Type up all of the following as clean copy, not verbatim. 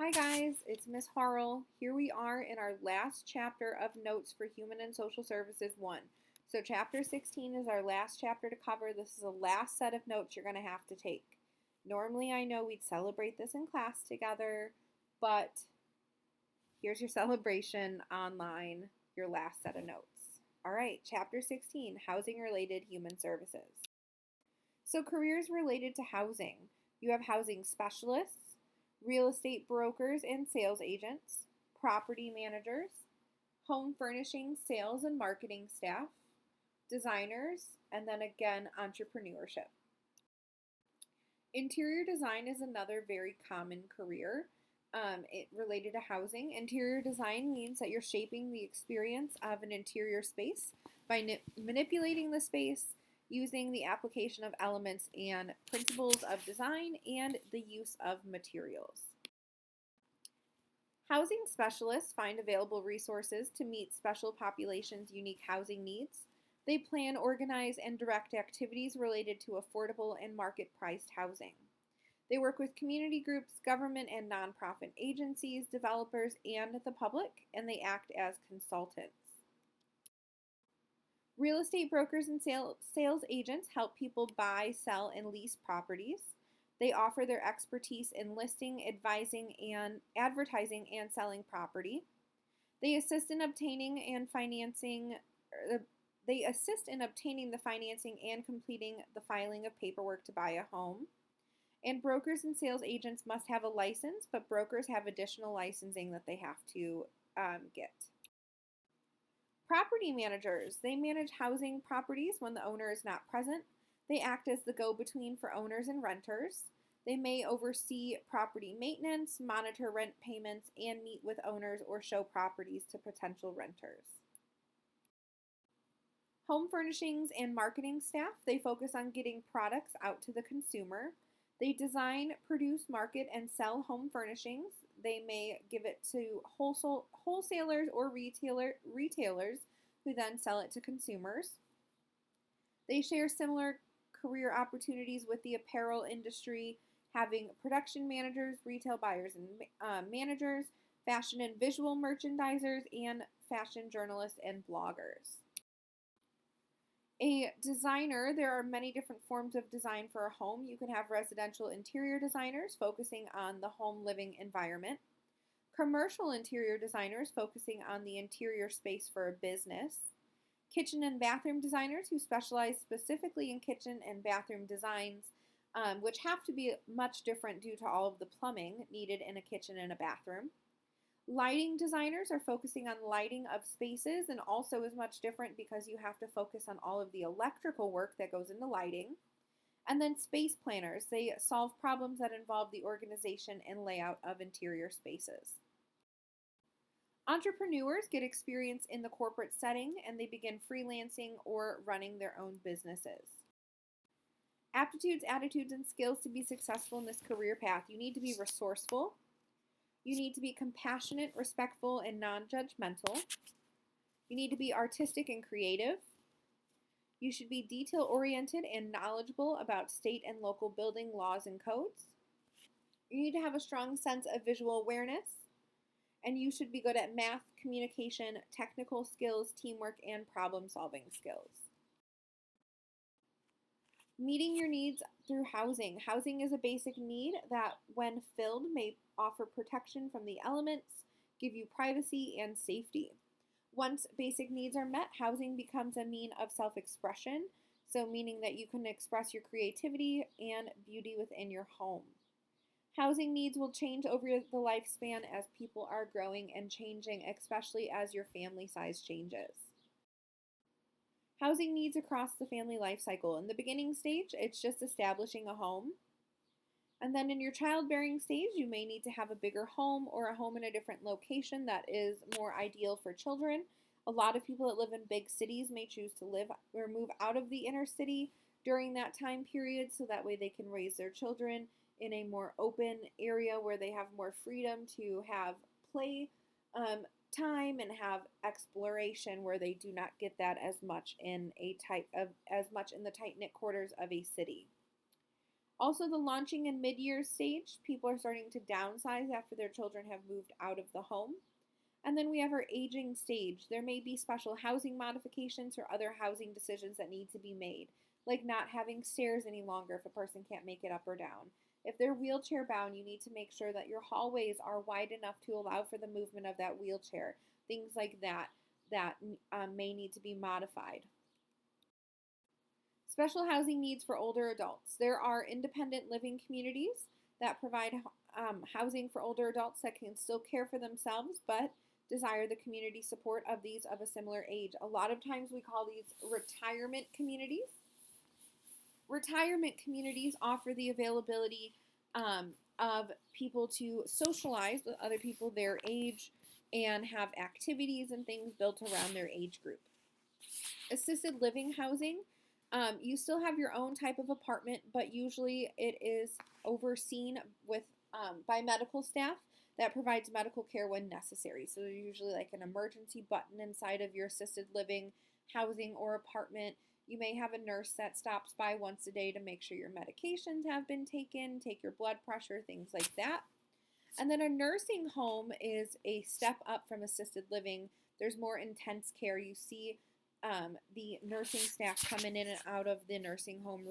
Hi guys, it's Miss Harrell. Here we are in our last chapter of Notes for Human and Social Services 1. So chapter 16 is our last chapter to cover. This is the last set of notes you're going to have to take. Normally I know we'd celebrate this in class together, but here's your celebration online, your last set of notes. All right, chapter 16, Housing Related Human Services. So careers related to housing. You have housing specialists, real estate brokers and sales agents, property managers, home furnishing sales and marketing staff, designers, and then again, entrepreneurship. Interior design is another very common career related to housing. Interior design means that you're shaping the experience of an interior space by manipulating the space using the application of elements and principles of design and the use of materials. Housing specialists find available resources to meet special populations' unique housing needs. They plan, organize, and direct activities related to affordable and market-priced housing. They work with community groups, government and nonprofit agencies, developers, and the public, and they act as consultants. Real estate brokers and sales agents help people buy, sell, and lease properties. They offer their expertise in listing, advising, and advertising and selling property. They assist in obtaining and financing. They assist in obtaining the financing and completing the filing of paperwork to buy a home. And brokers and sales agents must have a license, but brokers have additional licensing that they have to get. Property managers, they manage housing properties when the owner is not present. They act as the go-between for owners and renters. They may oversee property maintenance, monitor rent payments, and meet with owners or show properties to potential renters. Home furnishings and marketing staff, they focus on getting products out to the consumer. They design, produce, market, and sell home furnishings. They may give it to wholesalers or retailers who then sell it to consumers. They share similar career opportunities with the apparel industry, having production managers, retail buyers and managers, fashion and visual merchandisers, and fashion journalists and bloggers. A designer, there are many different forms of design for a home. You can have residential interior designers focusing on the home living environment. Commercial interior designers focusing on the interior space for a business. Kitchen and bathroom designers who specialize specifically in kitchen and bathroom designs, which have to be much different due to all of the plumbing needed in a kitchen and a bathroom. Lighting designers are focusing on lighting of spaces and also is much different because you have to focus on all of the electrical work that goes into lighting. And then space planners, they solve problems that involve the organization and layout of interior spaces. Entrepreneurs get experience in the corporate setting and they begin freelancing or running their own businesses. Aptitudes, attitudes, and skills to be successful in this career path. You need to be resourceful. You need to be compassionate, respectful, and non-judgmental. You need to be artistic and creative. You should be detail-oriented and knowledgeable about state and local building laws and codes. You need to have a strong sense of visual awareness. And you should be good at math, communication, technical skills, teamwork, and problem-solving skills. Meeting your needs through housing. Housing is a basic need that, when filled, may offer protection from the elements, give you privacy and safety. Once basic needs are met, housing becomes a mean of self-expression, so meaning that you can express your creativity and beauty within your home. Housing needs will change over the lifespan as people are growing and changing, especially as your family size changes. Housing needs across the family life cycle. In the beginning stage, it's just establishing a home. And then in your childbearing stage, you may need to have a bigger home or a home in a different location that is more ideal for children. A lot of people that live in big cities may choose to live or move out of the inner city during that time period so that way they can raise their children in a more open area where they have more freedom to have play time and have exploration where they do not get that as much in the tight-knit quarters of a city. Also, the launching and mid-year stage, people are starting to downsize after their children have moved out of the home. And then we have our aging stage. There may be special housing modifications or other housing decisions that need to be made, like not having stairs any longer if a person can't make it up or down. If they're wheelchair bound, you need to make sure that your hallways are wide enough to allow for the movement of that wheelchair. Things like that may need to be modified. Special housing needs for older adults. There are independent living communities that provide housing for older adults that can still care for themselves but desire the community support of these of a similar age. A lot of times we call these retirement communities. Retirement communities offer the availability of people to socialize with other people their age and have activities and things built around their age group. Assisted living housing, you still have your own type of apartment, but usually it is overseen with by medical staff that provides medical care when necessary. So there's usually like an emergency button inside of your assisted living housing or apartment. You may have a nurse that stops by once a day to make sure your medications have been taken, take your blood pressure, things like that. And then a nursing home is a step up from assisted living. There's more intense care. You see the nursing staff coming in and out of the nursing home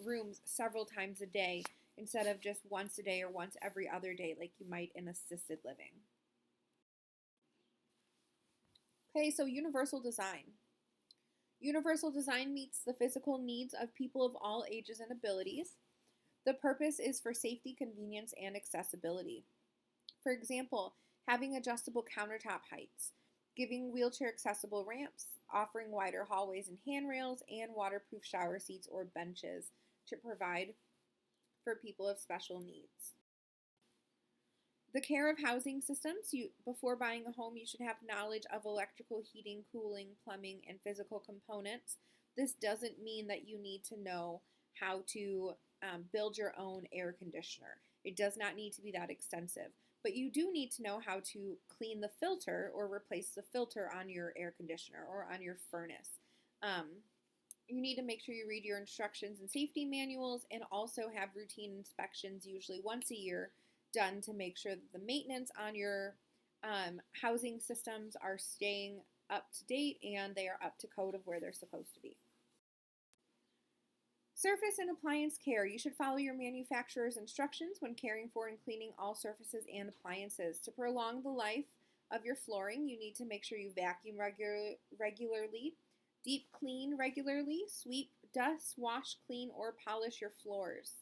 rooms several times a day instead of just once a day or once every other day like you might in assisted living. Okay, so universal design. Universal design meets the physical needs of people of all ages and abilities. The purpose is for safety, convenience, and accessibility. For example, having adjustable countertop heights, giving wheelchair accessible ramps, offering wider hallways and handrails, and waterproof shower seats or benches to provide for people of special needs. The care of housing systems. Before buying a home, you should have knowledge of electrical, heating, cooling, plumbing, and physical components. This doesn't mean that you need to know how to build your own air conditioner. It does not need to be that extensive. But you do need to know how to clean the filter or replace the filter on your air conditioner or on your furnace. You need to make sure you read your instructions and safety manuals and also have routine inspections, usually once a year, done to make sure that the maintenance on your housing systems are staying up to date and they are up to code of where they're supposed to be. Surface and appliance care. You should follow your manufacturer's instructions when caring for and cleaning all surfaces and appliances. To prolong the life of your flooring, you need to make sure you vacuum regularly, deep clean regularly, sweep, dust, wash, clean, or polish your floors.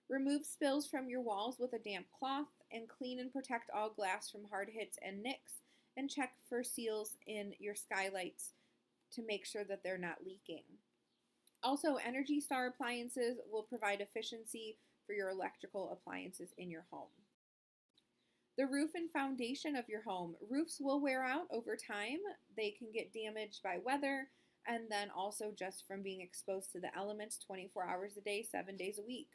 Remove spills from your walls with a damp cloth and clean and protect all glass from hard hits and nicks, and check for seals in your skylights to make sure that they're not leaking. Also, Energy Star appliances will provide efficiency for your electrical appliances in your home. The roof and foundation of your home. Roofs will wear out over time. They can get damaged by weather and then also just from being exposed to the elements 24 hours a day, 7 days a week.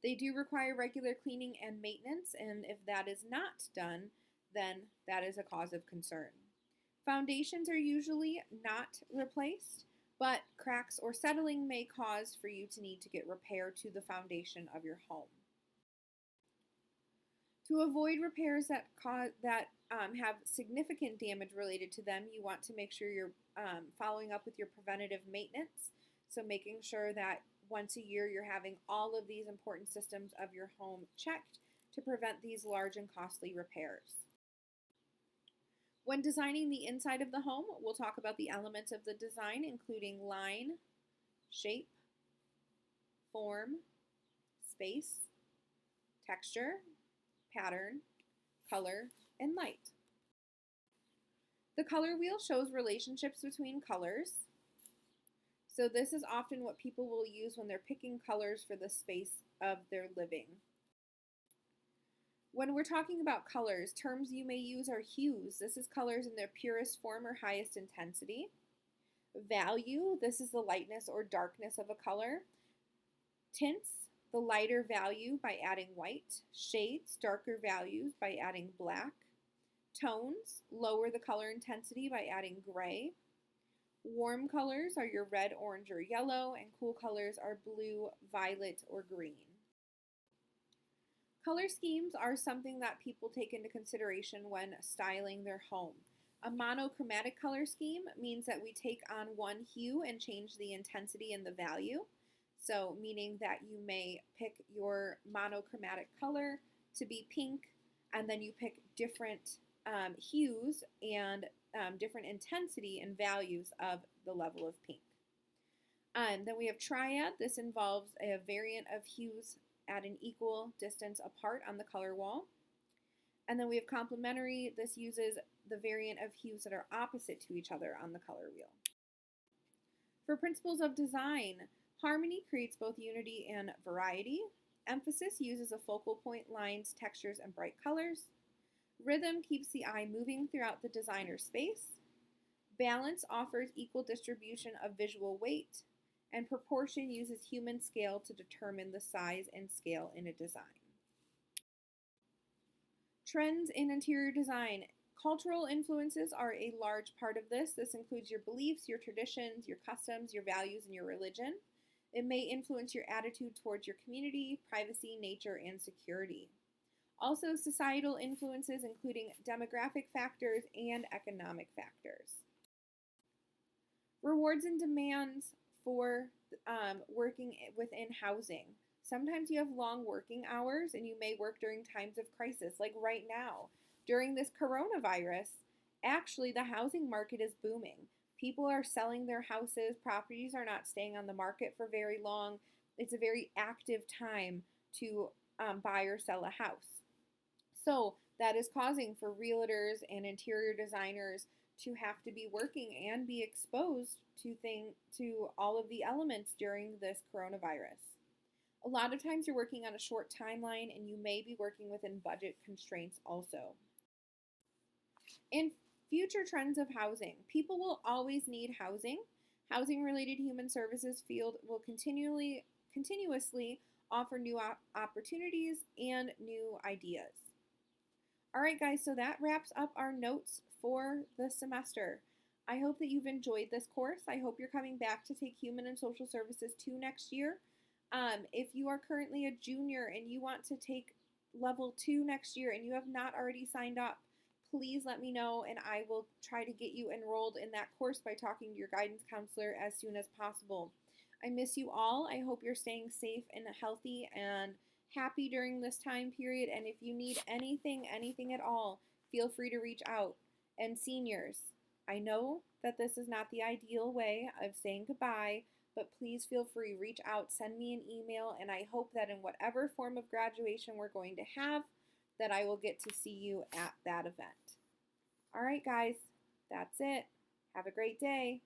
They do require regular cleaning and maintenance, and if that is not done, then that is a cause of concern. Foundations are usually not replaced, but cracks or settling may cause for you to need to get repair to the foundation of your home. To avoid repairs that have significant damage related to them, you want to make sure you're following up with your preventative maintenance. So making sure that once a year you're having all of these important systems of your home checked to prevent these large and costly repairs. When designing the inside of the home, we'll talk about the elements of the design, including line, shape, form, space, texture, pattern, color, and light. The color wheel shows relationships between colors. So this is often what people will use when they're picking colors for the space of their living. When we're talking about colors, terms you may use are hues. This is colors in their purest form or highest intensity. Value, this is the lightness or darkness of a color. Tints, the lighter value by adding white. Shades, darker values by adding black. Tones, lower the color intensity by adding gray. Warm colors are your red, orange, or yellow, and cool colors are blue, violet, or green. Color schemes are something that people take into consideration when styling their home. A monochromatic color scheme means that we take on one hue and change the intensity and the value. So, meaning that you may pick your monochromatic color to be pink, and then you pick different hues and different intensity and values of the level of pink. Then we have triad. This involves a variant of hues at an equal distance apart on the color wall. And then we have complementary. This uses the variant of hues that are opposite to each other on the color wheel. For principles of design, harmony creates both unity and variety. Emphasis uses a focal point, lines, textures, and bright colors. Rhythm keeps the eye moving throughout the designer space. Balance offers equal distribution of visual weight. And proportion uses human scale to determine the size and scale in a design. Trends in interior design. Cultural influences are a large part of this. This includes your beliefs, your traditions, your customs, your values, and your religion. It may influence your attitude towards your community, privacy, nature, and security. Also, societal influences, including demographic factors and economic factors. Rewards and demands for working within housing. Sometimes you have long working hours and you may work during times of crisis, like right now. During this coronavirus, actually the housing market is booming. People are selling their houses, properties are not staying on the market for very long. It's a very active time to buy or sell a house. So that is causing for realtors and interior designers to have to be working and be exposed to all of the elements during this coronavirus. A lot of times you're working on a short timeline and you may be working within budget constraints also. In future trends of housing, people will always need housing. Housing-related human services field will continuously offer new opportunities and new ideas. All right, guys, so that wraps up our notes for the semester. I hope that you've enjoyed this course. I hope you're coming back to take Human and Social Services 2 next year. If you are currently a junior and you want to take level 2 next year and you have not already signed up, please let me know and I will try to get you enrolled in that course by talking to your guidance counselor as soon as possible. I miss you all. I hope you're staying safe and healthy and happy during this time period. And if you need anything at all, feel free to reach out. And seniors, I know that this is not the ideal way of saying goodbye, but please feel free, reach out, send me an email, and I hope that in whatever form of graduation we're going to have, that I will get to see you at that event. All right, guys, that's it. Have a great day.